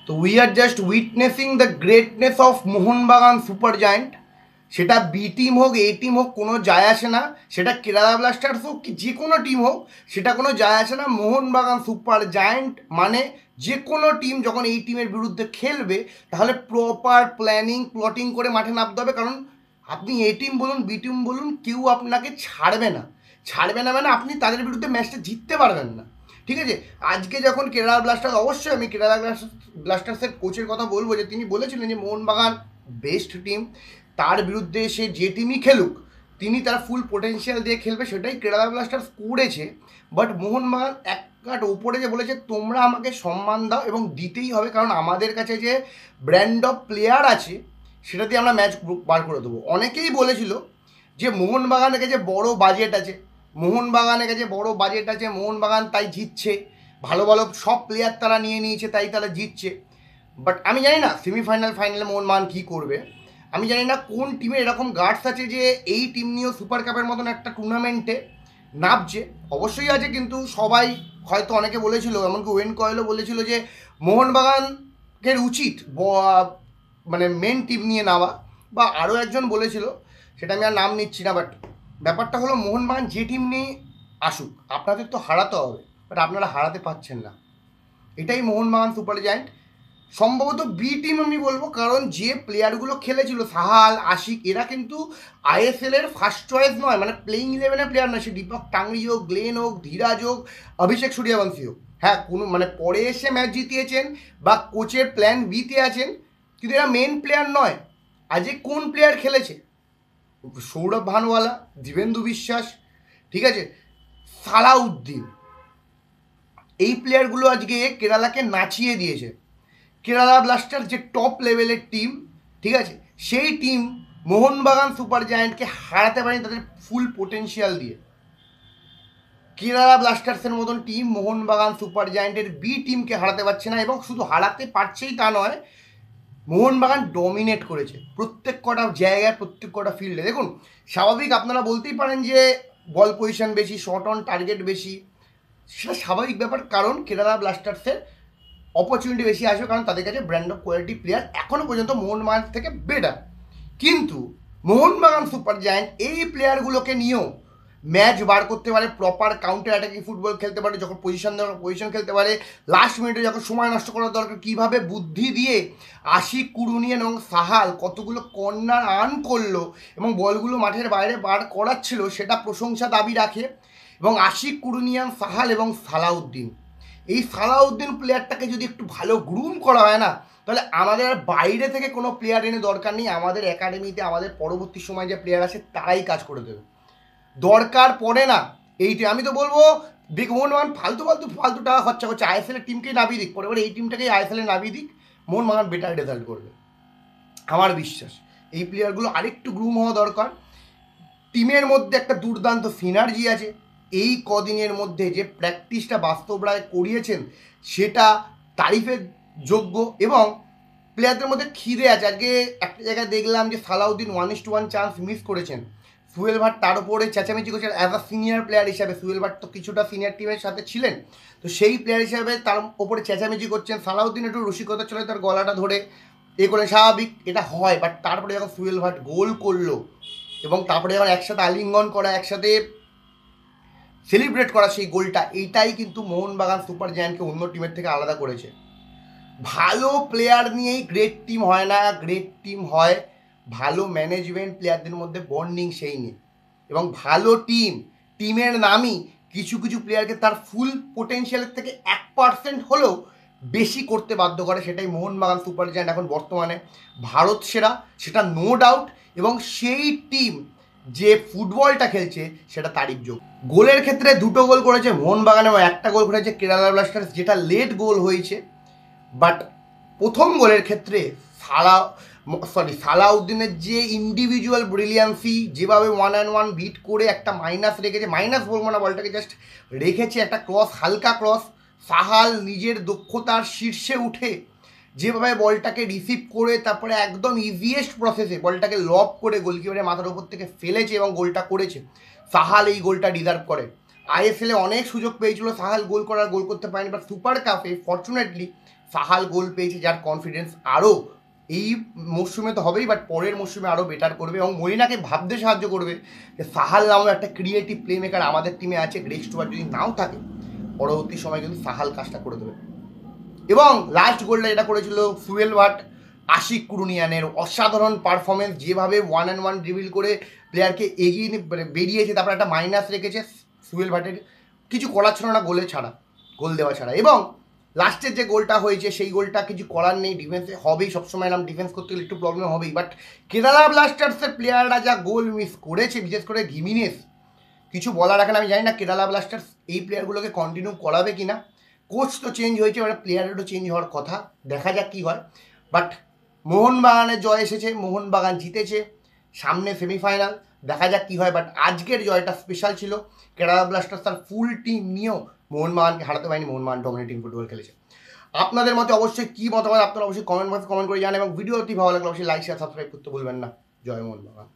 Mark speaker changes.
Speaker 1: তো we are just witnessing the greatness of Mohun Bagan super giant. সেটা B team হোক, এ team হোক, কোনো যায় আসে না। সেটা কেরালা ব্লাস্টার্স হোক কি যে কোনো টিম হোক, সেটা কোনো যায় আসে না। মোহনবাগান সুপার জায়েন্ট মানে যে কোনো টিম যখন এই টিমের বিরুদ্ধে খেলবে, তাহলে প্রপার প্ল্যানিং প্লটিং করে মাঠে নামতে হবে। কারণ আপনি এ টিম বলুন, বি টিম বলুন, কেউ আপনাকে ছাড়বে না। ছাড়বে না মানে আপনি তাদের বিরুদ্ধে ম্যাচটা জিততে পারবেন না। ঠিক আছে, আজকে যখন কেরালা ব্লাস্টার্স, অবশ্যই আমি কেরালা ব্লাস্টার্সের কোচের কথা বলবো, যে তিনি বলেছিলেন যে মোহনবাগান বেস্ট টিম, তার বিরুদ্ধে সে যে টিমই খেলুক তিনি তার ফুল পোটেনশিয়াল দিয়ে খেলবে, সেটাই কেরালা ব্লাস্টার্স করেছে। বাট মোহনবাগান এক কাট ওপরে যে বলেছে তোমরা আমাকে সম্মান দাও, এবং দিতেই হবে, কারণ আমাদের কাছে যে ব্র্যান্ড অফ প্লেয়ার আছে সেটা দিয়ে আমরা ম্যাচ বার করে দেবো। অনেকেই বলেছিল যে মোহনবাগানের কাছে বড় বাজেট আছে, মোহনবাগানের কাছে বড় বাজেট আছে, মোহনবাগান তাই জিতছে, ভালো ভালো সব প্লেয়ার তারা নিয়ে নিয়েছে তাই তারা জিতছে। বাট আমি জানি না সেমিফাইনাল ফাইনালে মোহনবাগান কী করবে। আমি জানি না কোন টিমে এরকম গার্ডস আছে যে এই টিম নিয়েও সুপার কাপের মতন একটা টুর্নামেন্টে নামছে। অবশ্যই আছে, কিন্তু সবাই হয়তো অনেকে বলেছিল, এমনকি ওয়েন কয়েলও বলেছিল যে মোহনবাগানের উচিত মানে মেন টিম নিয়ে নেওয়া, বা আরও একজন বলেছিল, সেটা আমি আর নাম নিচ্ছি না। বাট ব্যাপারটা হলো মোহনবাগান যে টিম নিয়ে আসুক আপনাদের তো হারাতে হবে, বাট আপনারা হারাতে পারছেন না। এটাই মোহনবাগান সুপার জায়ান্ট। সম্ভবত বি টিম আমি বলবো, কারণ যে প্লেয়ারগুলো খেলেছিল সাহাল, আশিক, এরা কিন্তু আইএসএল এর ফার্স্ট চয়েস নয়, মানে প্লেইং ইলেভেনের প্লেয়ার নয়। সে দীপক টাংরি হোক, গ্লেন হোক, ধীরাজ হোক, অভিষেক সূর্যবংশী হোক, হ্যাঁ কোনো মানে পরে এসে ম্যাচ জিতিয়েছেন বা কোচের প্ল্যান বিতে আছেন, কিন্তু এরা মেন প্লেয়ার নয়। আজকে কোন প্লেয়ার খেলেছে? সৌরভ ভানওয়ালা, দিবেন্দু বিশ্বাস, ঠিক আছে, সালাউদ্দিন, এই প্লেয়ারগুলো আজকে কেরালাকে নাচিয়ে দিয়েছে। কেরালা ব্লাস্টার যে টপ লেভেলের টিম, ঠিক আছে, সেই টিম মোহনবাগান সুপার জায়ান্টকে হারাতে পারেনি তাদের ফুল পোটেনশিয়াল দিয়ে। কেরালা ব্লাস্টার্সের মতন টিম মোহনবাগান সুপার জায়ান্টের বি টিমকে হারাতে পারছে না, এবং শুধু হারাতে পারছেই তা নয়, মোহনবাগান ডমিনেট করেছে প্রত্যেক কটা জায়গায়, প্রত্যেক কটা ফিল্ডে। দেখুন, স্বাভাবিক আপনারা বলতেই পারেন যে বল পজিশন বেশি, শট অন টার্গেট বেশি, সেটা স্বাভাবিক ব্যাপার, কারণ কেরালা ব্লাস্টার্সের অপরচুনিটি বেশি আসবে, কারণ তাদের কাছে ব্র্যান্ড অফ কোয়ালিটি প্লেয়ার এখনও পর্যন্ত মোহনবাগান থেকে বেটার। কিন্তু মোহনবাগান সুপার জায়ান্ট এই প্লেয়ারগুলোকে নিয়েও ম্যাচ বার করতে পারে, প্রপার কাউন্টার অ্যাটাকিং ফুটবল খেলতে পারে, যখন পজিশন দরকার পজিশন খেলতে পারে, লাস্ট মিনিটে যখন সময় নষ্ট করার দরকার কীভাবে বুদ্ধি দিয়ে আশিক, কুরুনিয়ান এবং সাহাল কতগুলো কর্নার আর্ন করলো এবং বলগুলো মাঠের বাইরে বার করাচ্ছিল, সেটা প্রশংসা দাবি রাখে। এবং আশিক, কুরুনিয়ান, সাহাল এবং সালাউদ্দিন, এই সালাউদ্দিন প্লেয়ারটাকে যদি একটু ভালো গ্রুম করা হয় না, তাহলে আমাদের আর বাইরে থেকে কোনো প্লেয়ার এনে দরকার নেই। আমাদের একাডেমিতে আমাদের পরবর্তী সময় যে প্লেয়ার আসে তারাই কাজ করে দেবে, দরকার পড়ে না এইটি। আমি তো বলবো মোহনবাগান ফালতু ফালতু ফালতু টাকা খরচা করছে, আইএসএলের টিমকেই নামিয়ে দিক, পরে পরে এই টিমটাকেই আইএসএলে নামিয়ে দিক, মোহনবাগান বেটার রেজাল্ট করবে আমার বিশ্বাস। এই প্লেয়ারগুলো আরেকটু গ্রুম হওয়া দরকার। টিমের মধ্যে একটা দুর্দান্ত সিনার্জি আছে, এই কদিনের মধ্যে যে প্র্যাকটিসটা বাস্তবরায় করিয়েছেন সেটা তারিফের যোগ্য, এবং প্লেয়ারদের মধ্যে খিদে আছে। আজকে একটা জায়গায় দেখলাম যে সালাউদ্দিন 1:1 চান্স মিস করেছেন, সুহেল ভাট তার উপরে চেঁচামেচি করেছেন অ্যাজ আ সিনিয়র প্লেয়ার হিসাবে। সুহেল ভাট তো কিছুটা সিনিয়র টিমের সাথে ছিলেন, তো সেই প্লেয়ার হিসাবে তার ওপরে চেঁচামেচি করছেন। সালাউদ্দিন একটু রসিকতা চলে, তার গলাটা ধরে এ করে, স্বাভাবিক, এটা হয়। বাট তারপরে যখন সুহেল ভাট গোল করলো এবং তারপরে যখন একসাথে আলিঙ্গন করা, একসাথে সেলিব্রেট করা সেই গোলটা, এইটাই কিন্তু মোহনবাগান সুপার জায়ান্টকে অন্য টিমের থেকে আলাদা করেছে। ভালো প্লেয়ার নিয়েই গ্রেট টিম হয় না, গ্রেট টিম হয় ভালো ম্যানেজমেন্ট, প্লেয়ারদের মধ্যে বন্ডিং সেই নিয়ে। এবং ভালো টিমের নামই কিছু কিছু প্লেয়ারকে তার ফুল পোটেনশিয়ালের থেকে 1% হলেও বেশি করতে বাধ্য করে। সেটাই মোহনবাগান সুপার জায়ান্ট এখন বর্তমানে ভারত সেরা, সেটা নো ডাউট। এবং সেই টিম যে ফুটবলটা খেলছে সেটা তারিফযোগ্য। গোলের ক্ষেত্রে 2টো গোল করেছে মোহনবাগান এবং 1টা গোল করেছে কেরালা ব্লাস্টার্স, যেটা লেট গোল হয়েছে। বাট প্রথম গোলের ক্ষেত্রে সালাউদ্দিনের যে ইন্ডিভিজুয়াল ব্রিলিয়ান্সি, যেভাবে 1-on-1 বিট করে একটা মাইনাস রেখেছে, মাইনাস বলবো না, বলটাকে জাস্ট রেখেছে, একটা ক্রস, হালকা ক্রস, সাহাল নিজের দক্ষতার শীর্ষে উঠে যেভাবে বলটাকে রিসিভ করে তারপরে একদম ইজিয়েস্ট প্রসেসে বলটাকে লব করে গোলকিপারের মাথার উপর থেকে ফেলেছে এবং গোলটা করেছে। সাহাল এই গোলটা ডিজার্ভ করে। আইএসএলে অনেক সুযোগ পেয়েছিল সাহাল গোল করতে পারেনি, বাট সুপার কাপে ফর্চুনেটলি সাহাল গোল পেয়েছে, যার কনফিডেন্স আরও এই মরশুমে তো হবেই, বাট পরের মরশুমে আরও বেটার করবে এবং মরিনাকে ভাবতে সাহায্য করবে যে সাহাল নামও একটা ক্রিয়েটিভ প্লে মেকার আমাদের টিমে আছে। গ্রেগ স্টুয়ার্ট যদি নাও থাকে পরবর্তী সময় কিন্তু সাহাল কাজটা করে দেবে। এবং লাস্ট গোলটা যেটা করেছিল সুয়েল ভাট, আশিক কুরুনিয়ানের অসাধারণ পারফরমেন্স, যেভাবে 1-on-1 ড্রিবল করে প্লেয়ারকে এগিয়ে বেরিয়েছে, তারপর একটা মাইনাস রেখেছে সুয়েল ভাটের, কিছু করার ছিল না গোল দেওয়া ছাড়া। এবং লাস্টের যে গোলটা হয়েছে সেই গোলটা কিছু করার নেই, ডিফেন্সে হবেই, সবসময় এরকম ডিফেন্স করতে গেলে একটু প্রবলেম হবেই, বাট কেরালা ব্লাস্টার্সের প্লেয়াররা যা গোল মিস করেছে, বিশেষ করে ঘিমিনেস, কিছু বলার রাখেন। আমি জানি না কেরালা ব্লাস্টার্স এই প্লেয়ারগুলোকে কন্টিনিউ করাবে কি না। কোচ তো চেঞ্জ হয়েছে, এবার প্লেয়ারেরও চেঞ্জ হওয়ার কথা, দেখা যাক কী হয়। বাট মোহনবাগানের জয় এসেছে, মোহনবাগান জিতেছে, সামনে সেমিফাইনাল, দেখা যাক কী হয়। বাট আজকের জয়টা স্পেশাল ছিল, কেরালা ব্লাস্টার্স তার ফুল টিম নিয়েও মোহনবাগানকে হারাতে পারেনি, মোহনবাগান ডমিনেটিং ফুটবল খেলেছে। আপনাদের মতে অবশ্যই কী মতামত, আপনারা অবশ্যই কমেন্ট বক্সে কমেন্ট করে জানান এবং ভিডিওটি ভালো লাগলে অবশ্যই লাইক শেয়ার সাবস্ক্রাইব করতে ভুলবেন না। জয় মোহনবাগান।